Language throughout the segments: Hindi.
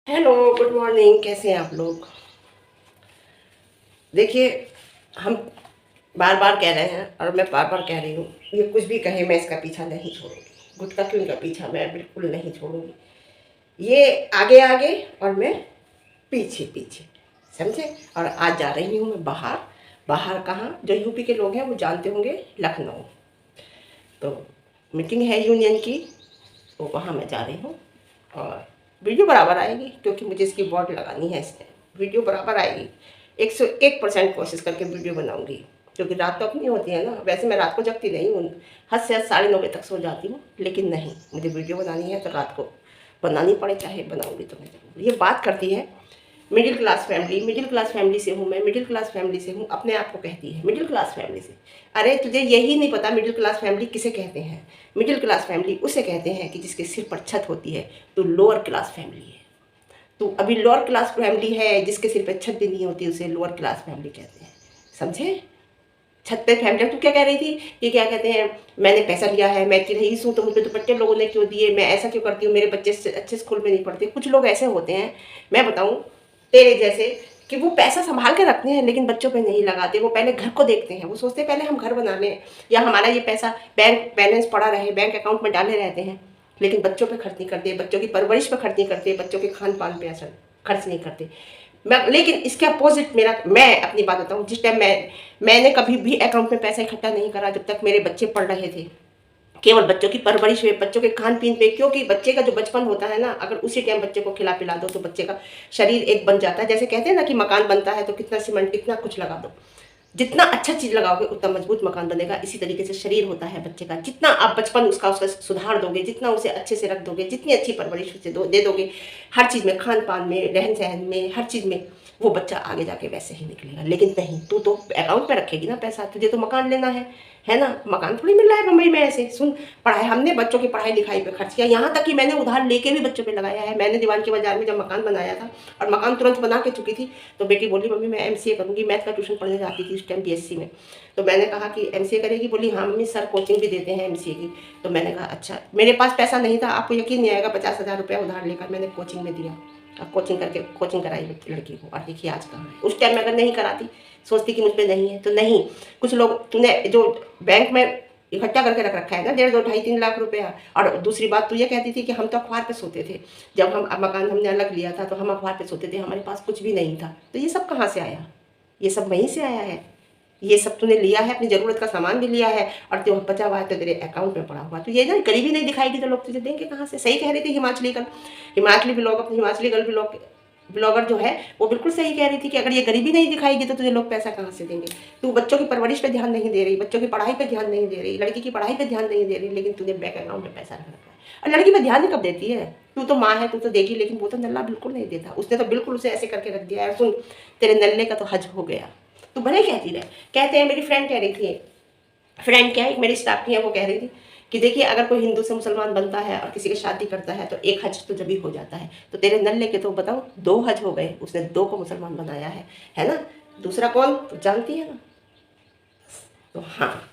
Hello, good morning. कैसे हैं आप लोग? देखिए, हम बार बार कह रहे हैं और मैं बार बार कह रही हूँ, ये कुछ भी कहे मैं इसका पीछा नहीं छोड़ूंगी। गुटखा क्यों का पीछा मैं बिल्कुल नहीं छोड़ूंगी। ये आगे आगे और मैं पीछे पीछे, समझे। और आज जा रही हूँ मैं बाहर। बाहर कहाँ? जो यूपी के लोग हैं वो जानते होंगे, लखनऊ। तो मीटिंग है यूनियन की, तो वहाँ मैं जा रही हूँ। और वीडियो बराबर आएगी क्योंकि मुझे इसकी बॉड लगानी है। इसमें वीडियो बराबर आएगी। 101% कोशिश करके वीडियो बनाऊंगी, क्योंकि रात तो अपनी होती है ना। वैसे मैं रात को जगती नहीं हूँ, हद से हद 9:30 बजे तक सो जाती हूँ, लेकिन नहीं, मुझे वीडियो बनानी है तो रात को बनानी पड़े, चाहे बनाऊंगी तो मैं जरूर। ये बात करती है middle class family. Middle class family से हूँ मैं, मिडिल क्लास फैमिली से हूँ, अपने आप को कहती है मिडिल क्लास फैमिली से। अरे तुझे यही नहीं पता मिडिल क्लास फैमिली किसे कहते हैं? मिडिल क्लास फैमिली उसे कहते हैं कि जिसके सिर पर छत होती है। तो लोअर क्लास फैमिली है। तो अभी लोअर क्लास फैमिली है, जिसके सिर पर छत भी नहीं होती, उसे लोअर क्लास फैमिली कहते हैं, समझे। छत पे फैमिली। तू क्या कह रही थी कि क्या कहते हैं, मैंने पैसा लिया है, मैं इतनी रईस हूँ तो मुझे दुपट्टे लोगों ने क्यों दिए, मैं ऐसा क्यों करती हूँ, मेरे बच्चे अच्छे स्कूल में नहीं पढ़ते। कुछ लोग ऐसे होते हैं, मैं बताऊँ, तेरे जैसे, कि वो पैसा संभाल के रखते हैं लेकिन बच्चों पे नहीं लगाते। वो पहले घर को देखते हैं, वो सोचते हैं पहले हम घर बना लें, या हमारा ये पैसा बैंक बैलेंस पड़ा रहे, बैंक अकाउंट में डाले रहते हैं, लेकिन बच्चों पे खर्च नहीं करते, बच्चों की परवरिश पे खर्च नहीं करते, बच्चों के खान पान पे असर खर्च नहीं करते। मैं लेकिन इसके अपोजिट मेरा, मैं अपनी बात बताऊँ, जिस टाइम मैंने कभी भी अकाउंट में पैसा इकट्ठा नहीं करा जब तक मेरे बच्चे पढ़ रहे थे। केवल बच्चों की परवरिश पे, बच्चों के खान पीन पे, क्योंकि बच्चे का जो बचपन होता है ना, अगर उसी टाइम बच्चे को खिला पिला दो तो बच्चे का शरीर एक बन जाता है। जैसे कहते हैं ना कि मकान बनता है तो कितना सीमेंट, कितना कुछ लगा दो, जितना अच्छा चीज लगाओगे उतना मजबूत मकान बनेगा। इसी तरीके से शरीर होता है बच्चे का, जितना आप बचपन उसका सुधार दोगे, जितना उसे अच्छे से रख दोगे, जितनी अच्छी परवरिश उसे दे दोगे, हर चीज में, खान पान में, रहन सहन में, हर चीज में, वो बच्चा आगे जाके वैसे ही निकलेगा। लेकिन नहीं, तू तो अकाउंट में रखेगी ना पैसा, तुझे तो मकान लेना है ना। मकान थोड़ी मिल रहा है मुंबई में ऐसे। सुन, पढ़ाई, हमने बच्चों की पढ़ाई लिखाई पे खर्च किया, यहाँ तक कि मैंने उधार लेके भी बच्चों पे लगाया है। मैंने दीवान के बाजार में जब मकान बनाया था और मकान तुरंत बना के चुकी थी, तो बेटी बोली मम्मी मैं एमसीए करूँगी। मैथ का ट्यूशन पढ़ने जाती थी उस टाइम बीएससी में। तो मैंने कहा कि एमसीए करेगी? बोली हाँ मम्मी, सर कोचिंग भी देते हैं एमसीए की। तो मैंने कहा अच्छा। मेरे पास पैसा नहीं था, आपको यकीन नहीं आएगा, 50,000 रुपया उधार लेकर मैंने कोचिंग में दिया। अब कोचिंग करके कोचिंग कराई लड़की को, और देखिए आज कहाँ है। उस टाइम में अगर नहीं कराती, सोचती कि मुझ पर नहीं है तो नहीं। कुछ लोग, तूने जो बैंक में इकट्ठा करके रख रखा है ना, 1.5 2 2.5 3 लाख रुपया। और दूसरी बात, तू ये कहती थी कि हम तो अखबार पे सोते थे। जब हम मकान हमने अलग लिया था तो हम अखबार पे सोते थे, हमारे पास कुछ भी नहीं था। तो ये सब कहाँ से आया? ये सब वहीं से आया है। ये सब तूने लिया है, अपनी ज़रूरत का सामान भी लिया है, और जो बचा हुआ है तो तेरे अकाउंट में पड़ा हुआ। तो ये ना गरीबी नहीं दिखाएगी तो लोग तुझे देंगे कहाँ से? सही कह रही थी हिमाचली गर्ल, हिमाचली ब्लॉग, अपनी हिमाचली गर्ल ब्लॉग ब्लॉगर जो है, वो बिल्कुल सही कह रही थी कि अगर ये गरीबी नहीं दिखाएगी तो तुझे लोग पैसा कहाँ से देंगे। तू बच्चों की परवरिश पे ध्यान नहीं दे रही, बच्चों की पढ़ाई पे ध्यान नहीं दे रही, लड़की की पढ़ाई पे ध्यान नहीं दे रही, लेकिन तूने बैंक अकाउंट में पैसा रख रखा है। और लड़की पे ध्यान ही कब देती है? तू तो माँ है, तू तो देगी, लेकिन वो तो नल्ला बिल्कुल नहीं देता। उसने तो बिल्कुल उसे ऐसे करके रख दिया है। सुन, तेरे नल्ले का तो हज हो गया। तू भले कहती रहे। कहते हैं, मेरी फ्रेंड कह रही थी, फ्रेंड क्या है, एक मेरी स्टाफ की है, वो कह रही थी कि देखिए अगर कोई हिंदू से मुसलमान बनता है और किसी की शादी करता है तो एक हज तो जब ही हो जाता है। तो तेरे नल्ले के तो बताओ 2 हज हो गए, उसने 2 को मुसलमान बनाया है ना। दूसरा कौन, तो जानती है ना। तो हाँ,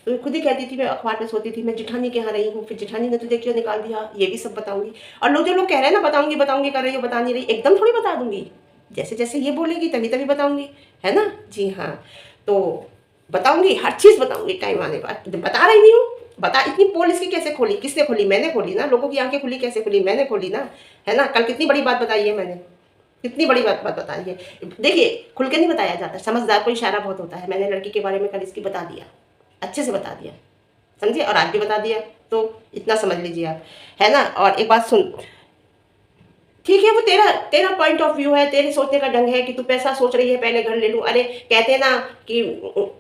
तो खुद ही कहती थी मैं अखबार पे सोती थी, मैं जिठानी के यहाँ रही हूँ, फिर जिठानी ने तुझे क्यों निकाल दिया, ये भी सब बताऊंगी। और लोग, जो लोग कह रहे हैं ना बताऊंगी बताऊंगी कर रही हो, बता नहीं रही, एकदम थोड़ी बता दूंगी। जैसे जैसे ये बोलेगी तभी तभी बताऊंगी, है ना। जी हाँ, तो बताऊंगी, हर चीज़ बताऊंगी टाइम आने पर। बता रही नहीं हूँ, बता। इतनी पोल इसकी कैसे खोली? किसने खोली? मैंने खोली ना। लोगों की आंखें खुली कैसे खुली? मैंने खोली ना, है ना। कल कितनी बड़ी बात बताई है मैंने, कितनी बड़ी बात बात बताई है। देखिए, खुल के नहीं बताया जाता, समझदार को इशारा बहुत होता है। मैंने लड़की के बारे में कल इसकी बता दिया, अच्छे से बता दिया, समझिए, और आज भी बता दिया। तो इतना समझ लीजिए आप, है ना। और एक बात सुन, ठीक है, वो तेरा तेरा पॉइंट ऑफ व्यू है, तेरे सोचने का ढंग है कि तू पैसा सोच रही है पहले घर ले लूं। अरे कहते हैं ना कि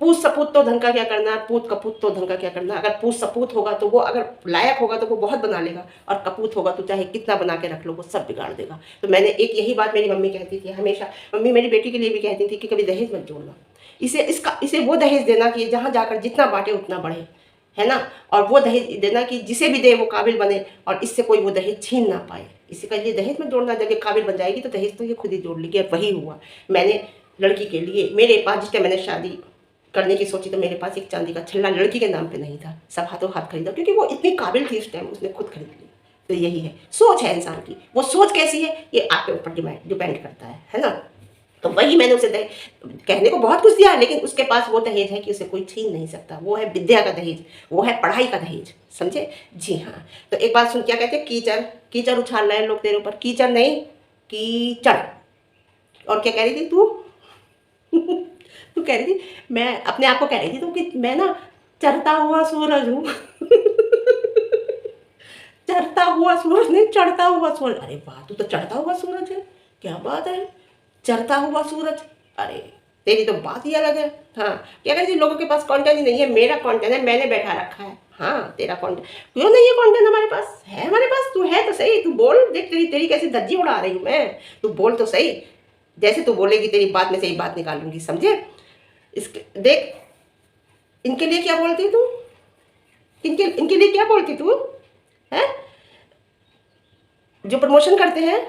पूत सपूत तो धन का क्या करना, पूत कपूत तो धन का क्या करना। अगर पूत सपूत होगा तो वो अगर लायक होगा तो वो बहुत बना लेगा, और कपूत होगा तो चाहे कितना बना के रख लो वो सब बिगाड़ देगा। तो मैंने एक यही बात मेरी मम्मी कहती थी हमेशा। मम्मी मेरी बेटी के लिए भी कहती थी कि कभी दहेज मत जोड़ना, इसे वो दहेज देना कि जहाँ जाकर जितना बांटे उतना बढ़े, है ना। और वो दहेज देना कि जिसे भी दे वो काबिल बने, और इससे कोई वो दहेज छीन ना पाए। इसी का लिए दहेज में जोड़ना, जब ये काबिल बन जाएगी तो दहेज तो ये खुद ही जोड़ लेगी। और वही हुआ। मैंने लड़की के लिए, मेरे पास जिस टाइम मैंने शादी करने की सोची तो मेरे पास एक चांदी का छल्ला लड़की के नाम पे नहीं था, सब हाथों हाथ खरीदा, क्योंकि वो इतनी काबिल थी उस टाइम, उसने खुद खरीद ली। तो यही है, सोच है इंसान की। वो सोच कैसी है ये आपके ऊपर डिपेंड करता है ना। तो वही मैंने उसे कहने को बहुत कुछ दिया, लेकिन उसके पास वो दहेज है कि उसे कोई छीन नहीं सकता। वो है विद्या का दहेज, वो है पढ़ाई का दहेज, समझे? जी हाँ। तो एक बात सुन, क्या कहते हैं, कीचड़ कीचड़ उछाल रहे हैं लोग तेरे ऊपर। कीचड़ नहीं, कीचड़। और क्या कह रही थी तू? तू कह रही थी, मैं अपने आप को कह रही थी तू कि मैं ना चढ़ता हुआ सूरज हूँ। चढ़ता हुआ सूरज नहीं, चढ़ता हुआ सूरज। अरे वाह, तू तो चढ़ता हुआ सूरज है, क्या बात है, चढ़ता हुआ सूरज। अरे तेरी तो बात ही अलग है। हाँ, क्या कहते लोगों के पास कंटेंट ही नहीं है, मेरा कंटेंट है, मैंने बैठा रखा है। हाँ, तेरा कंटेंट क्यों नहीं है? कंटेंट हमारे पास है, हमारे पास तू है तो सही, तू बोल। देख तेरी तेरी कैसी धज्जी उड़ा रही हूँ मैं, तू बोल तो सही। जैसे तू बोलेगी तेरी बात में से ही बात निकालूंगी, समझे? इसके देख, इनके लिए क्या बोलती तू? इनके लिए क्या बोलती तू है? जो प्रमोशन करते हैं,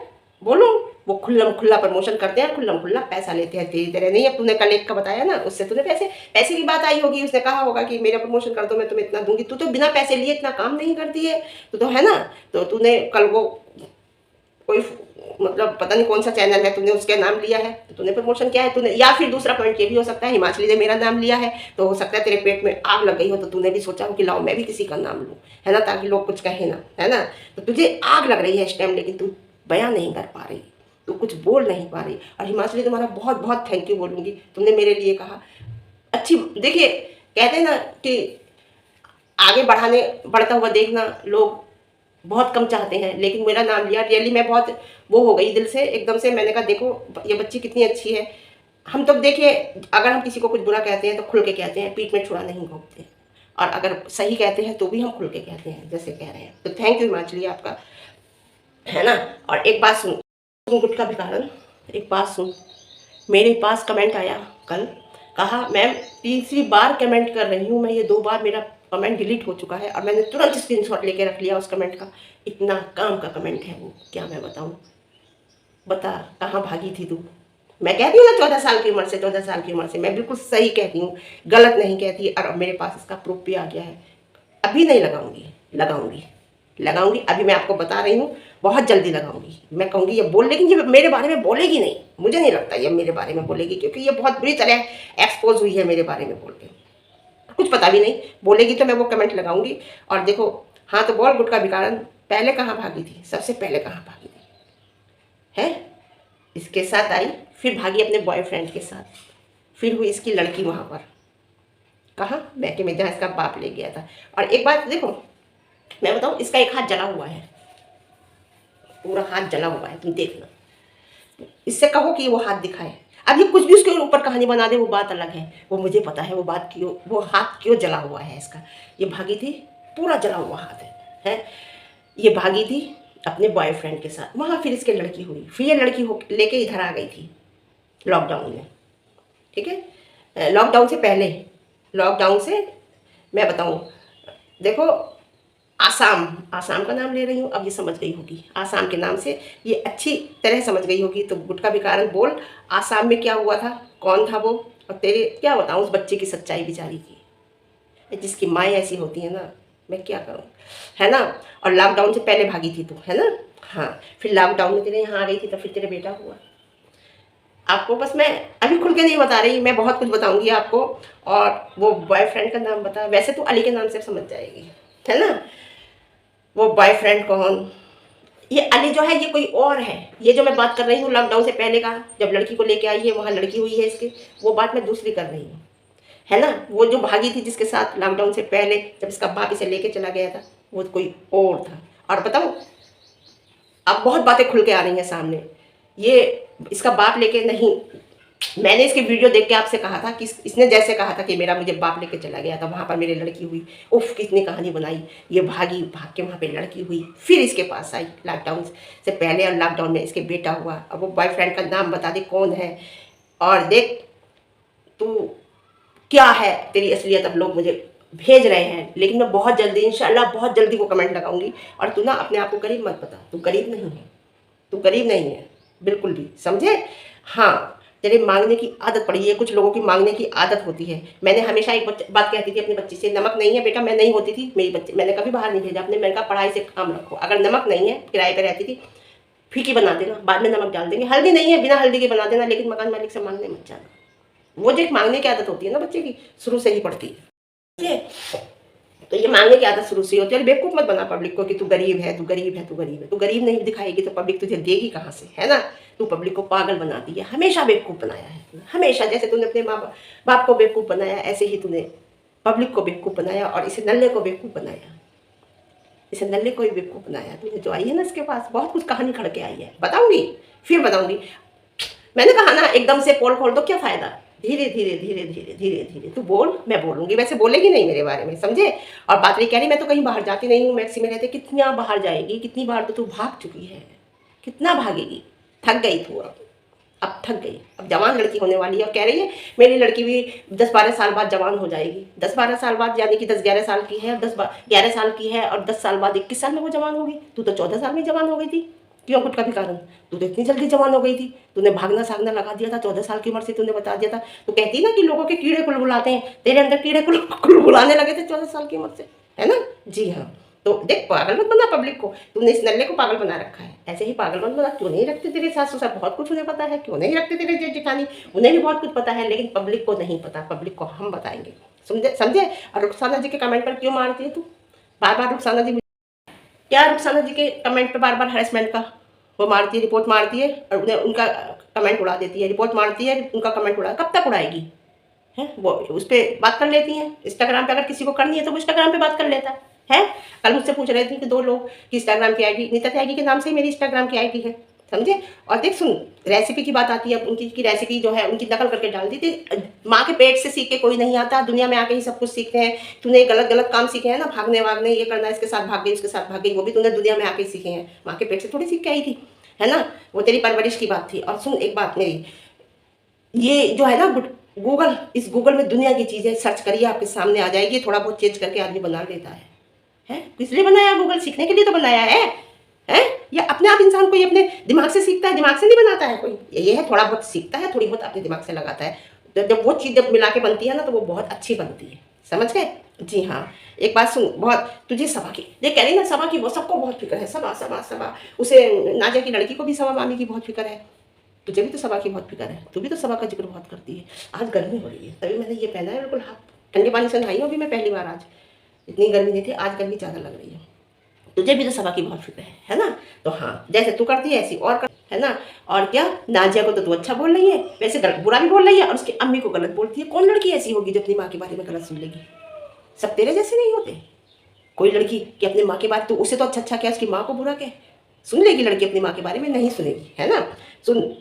बोलो, वो खुल्लम खुल्ला प्रमोशन करते हैं, खुल्लम खुल्ला पैसा लेते हैं। तेरी तरह नहीं। अब तूने कल एक का बताया ना, उससे तूने पैसे की बात आई होगी, उसने कहा होगा कि मेरा प्रमोशन कर दो, मैं तुम्हें इतना दूंगी। तू तो बिना पैसे लिए इतना काम नहीं करती है, तो है ना। तो तूने कल वो कोई मतलब पता नहीं कौन सा चैनल है, तूने उसके नाम लिया है तो तूने प्रमोशन किया है तूने। या फिर दूसरा पॉइंट ये भी हो सकता है, हिमाचली ने मेरा नाम लिया है तो हो सकता है तेरे पेट में आग लग गई हो, तो तूने भी सोचा हो कि लाओ मैं भी किसी का नाम लूँ, है ना, ताकि लोग कुछ कहें ना, है ना। तो तुझे आग लग रही है इस टाइम, लेकिन तू बयां नहीं कर पा रही, तू कुछ बोल नहीं पा रही। और हिमाचली तुम्हारा बहुत बहुत थैंक यू बोलूँगी, तुमने मेरे लिए कहा। अच्छी, देखिए कहते हैं ना कि आगे बढ़ता हुआ देखना लोग बहुत कम चाहते हैं, लेकिन मेरा नाम लिया, रियली मैं बहुत वो हो गई दिल से एकदम से। मैंने कहा देखो ये बच्ची कितनी अच्छी है। हम तो देखिए, अगर हम किसी को कुछ बुरा कहते हैं तो खुल के कहते हैं, पीठ में छुरा नहीं घोंपते। और अगर सही कहते हैं तो भी हम खुल के कहते हैं, जैसे कह रहे हैं। तो थैंक यू हिमाचली आपका, है ना। और एक बात सुन गुटका भिखारन, एक बात सुन, मेरे पास कमेंट आया कल, कहा मैम तीसरी बार कमेंट कर रही हूँ मैं, ये 2 बार मेरा कमेंट डिलीट हो चुका है। और मैंने तुरंत स्क्रीनशॉट लेके रख लिया उस कमेंट का। इतना काम का कमेंट है वो, क्या मैं बताऊँ। बता कहाँ भागी थी तू? मैं कहती हूँ ना 14 साल की उम्र से, 14 साल की उम्र से मैं बिल्कुल सही कहती हूँ, गलत नहीं कहती। और अब मेरे पास इसका प्रूफ भी आ गया है। अभी नहीं लगाऊंगी, लगाऊंगी अभी मैं आपको बता रही हूँ, बहुत जल्दी लगाऊंगी। मैं कहूँगी ये बोल, लेकिन ये मेरे बारे में बोलेगी नहीं, मुझे नहीं लगता ये मेरे बारे में बोलेगी, क्योंकि ये बहुत बुरी तरह एक्सपोज हुई है मेरे बारे में बोल के। कुछ पता भी नहीं, बोलेगी तो मैं वो कमेंट लगाऊंगी। और देखो, हाँ तो बोल गुटका भिखारन, पहले कहाँ भागी थी? सबसे पहले कहाँ भागी थी? है इसके साथ आई, फिर भागी अपने बॉयफ्रेंड के साथ, फिर हुई इसकी लड़की वहाँ पर, कहाँ मैके में, जहाँ इसका बाप ले गया था। और एक बात देखो, मैं बताऊँ, इसका एक हाथ जला हुआ है, पूरा हाथ जला हुआ है, तुम देखना। इससे कहो कि वो हाथ दिखाए। अब ये कुछ भी उसके ऊपर कहानी बना दे, वो बात अलग है, वो मुझे पता है वो बात क्यों, वो हाथ क्यों जला हुआ है इसका। ये भागी थी, पूरा जला हुआ हाथ है। ये भागी थी अपने बॉयफ्रेंड के साथ, वहाँ फिर इसके लड़की हुई, फिर ये लड़की हो लेके इधर आ गई थी लॉकडाउन में, ठीक है। लॉकडाउन से पहले, लॉकडाउन से मैं बताऊँ, देखो आसाम का नाम ले रही हूँ, अब ये समझ गई होगी आसाम के नाम से, ये अच्छी तरह समझ गई होगी। तो गुटका भिखारन बोल, आसाम में क्या हुआ था, कौन था वो, और तेरे क्या बताऊँ उस बच्चे की सच्चाई बेचारी की, जिसकी माएँ ऐसी होती है ना, मैं क्या करूँ, है ना। और लॉकडाउन से पहले भागी थी तू, है ना। हाँ, फिर लॉकडाउन में तेरे यहाँ आ गई थी, तो फिर तेरे बेटा हुआ। आपको बस मैं अभी खुल के नहीं बता रही, मैं बहुत कुछ बताऊंगी आपको। और वो बॉयफ्रेंड का नाम बता, वैसे तो अली के नाम से समझ जाएगी, है ना। वो बॉयफ्रेंड कौन, ये अली जो है ये कोई और है। ये जो मैं बात कर रही हूँ लॉकडाउन से पहले का, जब लड़की को लेके आई है वहाँ लड़की हुई है इसके, वो बात मैं दूसरी कर रही हूँ, है ना। वो जो भागी थी जिसके साथ लॉकडाउन से पहले, जब इसका बाप इसे लेके चला गया था, वो कोई और था। और बताऊँ, अब बहुत बातें खुल के आ रही हैं सामने। ये इसका बाप लेके नहीं, मैंने इसकी वीडियो देख के आपसे कहा था कि इसने जैसे कहा था कि मेरा मुझे बाप लेके चला गया था, वहाँ पर मेरी लड़की हुई, उफ कितनी कहानी बनाई। ये भाग के वहाँ पे लड़की हुई, फिर इसके पास आई लॉकडाउन से पहले, और लॉकडाउन में इसके बेटा हुआ। अब वो बॉयफ्रेंड का नाम बता दे कौन है, और देख तू क्या है तेरी असलियत। अब लोग मुझे भेज रहे हैं, लेकिन मैं बहुत जल्दी इंशाल्लाह बहुत जल्दी वो कमेंट लगाऊंगी। और तू ना अपने आप को गरीब मत बता, तू गरीब नहीं है, तू गरीब नहीं है बिल्कुल भी, समझे। हाँ, तेरे मांगने की आदत पड़ी है। कुछ लोगों की मांगने की आदत होती है। मैंने हमेशा एक बात कहती थी अपने बच्चे से, नमक नहीं है बेटा, मैं नहीं होती थी मेरी बच्चे, मैंने कभी बाहर नहीं भेजा अपने, मैंने कहा पढ़ाई से काम रखो, अगर नमक नहीं है, किराए पे रहती थी, फीकी बना देना, बाद में नमक डाल देंगे, हल्दी नहीं है बिना हल्दी के बना देना, लेकिन मकान मालिक से मांगने मत जाना। वो जो एक मांगने की आदत होती है ना बच्चे की, शुरू से ही पड़ती है। तो ये मांगने की आदत शुरू से होती है। और बेवकूफ मत बना पब्लिक को कि तू गरीब है, तू गरीब है, तू गरीब है। तू गरीब नहीं दिखाएगी तो पब्लिक तुझे देगी कहाँ से, है ना। तू पब्लिक को पागल बनाती है, हमेशा बेवकूफ बनाया है, हमेशा। जैसे तूने अपने माँ बाप को बेवकूफ बनाया, ऐसे ही तूने पब्लिक को बेवकूफ बनाया, और इसे नल्ले को बेवकूफ बनाया, इसे नल्ले को ही बेवकूफ बनाया। तूने जो आई है ना इसके पास बहुत कुछ कहानी खड़ के आई है, बताऊंगी, फिर बताऊंगी। मैंने कहा ना एकदम से पोल खोल दो, क्या फायदा। धीरे धीरे धीरे धीरे धीरे धीरे तू बोल, मैं बोलूंगी, वैसे बोलेगी नहीं मेरे बारे में, समझे। और बात रही कह रही मैं तो कहीं बाहर जाती नहीं हूँ, मैक्सी में रहते, कितना बाहर जाएगी, कितनी बार तो तू भाग चुकी है, कितना भागेगी। थक गई तू, अब थक गई, अब जवान लड़की होने वाली है। और कह रही है मेरी लड़की भी 10-12 साल बाद जवान हो जाएगी। 10-12 साल बाद यानी कि 10-11 साल की है, 10-11 साल की है, और 10 साल बाद 21 साल में वो जवान होगी। तू तो 14 साल में जवान हो गई थी, क्यों, कुछ का भी कारण। तू तो इतनी जल्दी जवान हो गई थी, तूने भागना सागना लगा दिया था 14 साल की उम्र से, तूने बता दिया था। तो कहती ना कि लोगों के कीड़े कुलबुलाते हैं, तेरे अंदर कीड़े कुलबुलाने लगे थे 14 साल की उम्र से, है ना। जी हाँ, तो देख पागल मत बना पब्लिक को, तूने इस नल्ले को पागल बना रखा है, ऐसे ही पागल मत बना। क्यों नहीं रखते तेरे सास ससुर, बहुत कुछ उन्हें पता है। क्यों नहीं रखते तेरे जेठ जेठानी, उन्हें भी बहुत कुछ पता है, लेकिन पब्लिक को नहीं पता, पब्लिक को हम बताएंगे, समझे समझे। और रुखसाना जी के कमेंट पर क्यों मारती है तू बार बार। रुखसाना जी क्या, रुखसाना जी के कमेंट पर बार बार हरेसमेंट का वो मारती है, रिपोर्ट मारती है, और उन्हें उनका कमेंट उड़ा देती है, रिपोर्ट मारती है, उनका कमेंट उड़ा, कब तक उड़ाएगी है। वो उस पर बात कर लेती हैं इंस्टाग्राम पे, अगर किसी को करनी है तो वो इंस्टाग्राम पे बात कर लेता है। कल मुझसे पूछ रहे थे कि 2 लोग की इंस्टाग्राम की आईडी, नीता त्यागी के नाम से ही मेरी इंस्टाग्राम की आईडी है, समझे। और देख सुन, रेसिपी की बात आती है, उनकी की रेसिपी जो है उनकी नकल करके डाल दी थी। माँ के पेट से सीख के कोई नहीं आता, दुनिया में आके ही सब कुछ सीखते हैं। तूने गलत गलत काम सीखे हैं ना, भागने वागने, ये करना, इसके साथ भाग गई, उसके साथ भाग गई, वो भी तूने दुनिया में आके सीखे हैं, माँ के पेट से थोड़ी सीख के आई थी, है ना। वो तेरी परवरिश की बात थी। और सुन एक बात मेरी, ये जो है ना गूगल, इस गूगल में दुनिया की चीज़ें सर्च करिए, आपके सामने आ जाएगी। थोड़ा बहुत चेंज करके आदमी बना लेता है। किस लिए बनाया गूगल, सीखने के लिए तो बनाया है। या अपने आप इंसान कोई अपने दिमाग से सीखता है, दिमाग से नहीं बनाता है कोई। ये है थोड़ा बहुत सीखता है, थोड़ी बहुत अपने दिमाग से लगाता है। तो जब वो चीज़ जब मिला के बनती है ना, तो वो बहुत अच्छी बनती है, समझ गए। जी हाँ, एक बात सुन, बहुत तुझे सभा की देख कह रही ना, सभा की वो सबको बहुत फिक्र है, सभा सभा सभा। उसे नाजा की लड़की को भी सभा मामी की बहुत फिक्र है, तुझे भी तो सभा की बहुत फिक्र है, तू भी तो सभा का जिक्र बहुत करती है। आज गर्मी हो रही है, तभी मैंने ये पहना है, बिल्कुल हाथ ठंडे पानी से नहाई हूँ अभी मैं पहली बार। आज इतनी गर्मी नहीं थी, आज गर्मी ज़्यादा लग रही है। तुझे भी तो सभा की बहुत फिक्र है ना। तो हाँ, जैसे तू करती है ऐसी और कर, है ना। और क्या, नाजिया को तो तू अच्छा बोल रही है, वैसे बुरा भी बोल रही है, और उसकी अम्मी को गलत बोलती है। कौन लड़की ऐसी होगी जो अपनी माँ के बारे में गलत सुन लेगी। सब तेरे जैसे नहीं होते। कोई लड़की कि अपनी माँ के बारे, तो उसे तो अच्छा क्या उसकी माँ को बुरा कहे, सुन लेगी लड़की अपनी माँ के बारे में, नहीं सुनेगी, है ना। सुन,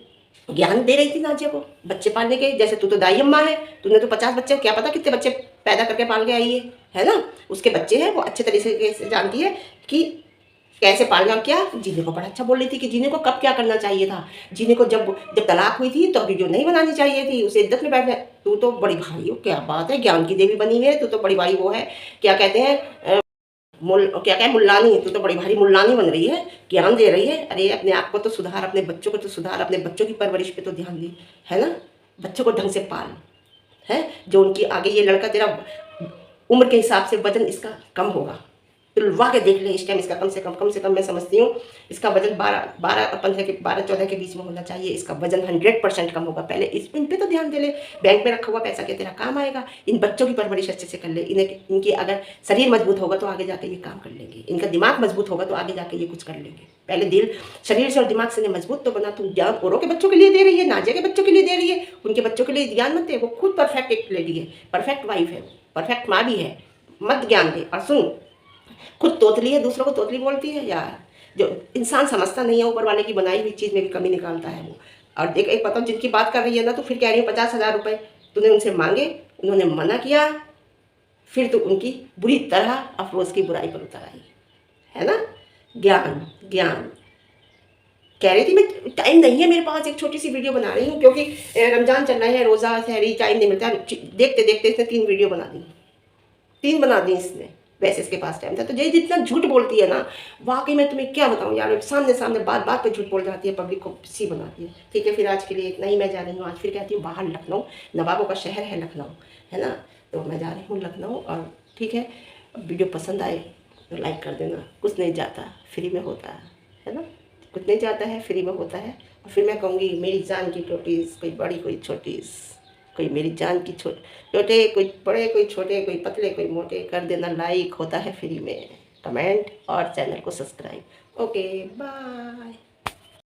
ज्ञान दे रही थी नाजिया को बच्चे पालने के। जैसे तू तो दाई अम्मा है, तूने तो 50 बच्चे, क्या पता कितने बच्चे पैदा करके पाल के आई है ना। उसके बच्चे हैं, वो अच्छे तरीके से जानती है कि कैसे पालना। क्या जीने को बड़ा अच्छा बोल रही थी कि जीने को कब क्या करना चाहिए था। जीने को जब तलाक हुई थी तब वीडियो नहीं बनानी चाहिए थी, उसे इज्जत में बैठना। तू तो बड़ी भारी हो, क्या बात है, ज्ञान की देवी बनी हुई है तू तो, बड़ी भारी वो है, क्या कहते हैं क्या क्या मुल्लानी। तू तो बड़ी भारी मुल्लानी बन रही है, ज्ञान दे रही है। अरे अपने आप को तो सुधार, अपने बच्चों को तो सुधार, अपने बच्चों की परवरिश पे तो ध्यान दे, है ना। बच्चों को ढंग से पाल, है जो उनकी आगे ये लड़का तेरा उम्र के हिसाब से वजन इसका कम होगा। तुलवा के देख ले इस टाइम, इसका कम से कम मैं समझती हूँ इसका वजन 12 और 15 के 12-14 के बीच में होना चाहिए। इसका वजन 100% कम होगा। पहले इन पे तो ध्यान दे ले, बैंक में रखा हुआ पैसा क्या तेरा काम आएगा। इन बच्चों की परवरिश अच्छे से कर ले, इनकी अगर शरीर मजबूत होगा तो आगे जाकर ये काम कर लेंगे, इनका दिमाग मजबूत होगा तो आगे जाकर ये कुछ कर लेंगे। पहले दिल शरीर से और दिमाग से मजबूत तो बना। तू ज्ञान औरों के बच्चों के लिए दे रही है, नाजिया के बच्चों के लिए दे रही है, उनके बच्चों के लिए ज्ञान मत दे। वो खुद परफेक्ट एक लेडी है, परफेक्ट वाइफ है, परफेक्ट माँ भी है, मत ज्ञान दे। और सुन, खुद तोतली है, दूसरों को तोतली बोलती है यार। जो इंसान समझता नहीं है, ऊपर वाले की बनाई हुई चीज़ में भी कमी निकालता है वो। और देख एक बताओ, जिनकी बात कर रही है ना, तो फिर कह रही है 50,000 रुपये तूने उनसे मांगे, उन्होंने मना किया, फिर तो उनकी बुरी तरह अफरोज़ की बुराई पर उतर आई, है ना। ज्ञान ज्ञान कह रही थी मैं, टाइम नहीं है मेरे पास, एक छोटी सी वीडियो बना रही हूँ क्योंकि रमज़ान चल रहा है, रोज़ा सहरी, टाइम नहीं मिलता। देखते देखते इसने 3 वीडियो बना दी, 3 बना दी इसने, वैसे इसके पास टाइम था। तो ये जितना झूठ बोलती है ना, वाकई मैं तुम्हें क्या बताऊँ यार, सामने सामने बात बात पे झूठ बोल जाती है, पब्लिक को सी बनाती है। ठीक है, फिर आज के लिए इतना ही। मैं जा रही हूँ आज, फिर कहती हूँ बाहर लखनऊ, नवाबों का शहर है लखनऊ, है ना। तो मैं जा रही हूँ लखनऊ। और ठीक है, वीडियो पसंद आए तो लाइक कर देना। कुछ नहीं जाता, फ्री में होता है ना। कुछ नहीं जाता है, फ्री में होता है। और फिर मैं कहूँगी मेरी जान की टोटीज़, कोई बड़ी कोई छोटी, कोई मेरी जान की छोटे, कोई बड़े कोई छोटे, कोई पतले कोई मोटे, कर देना लाइक, होता है फ्री में, कमेंट और चैनल को सब्सक्राइब। Okay bye.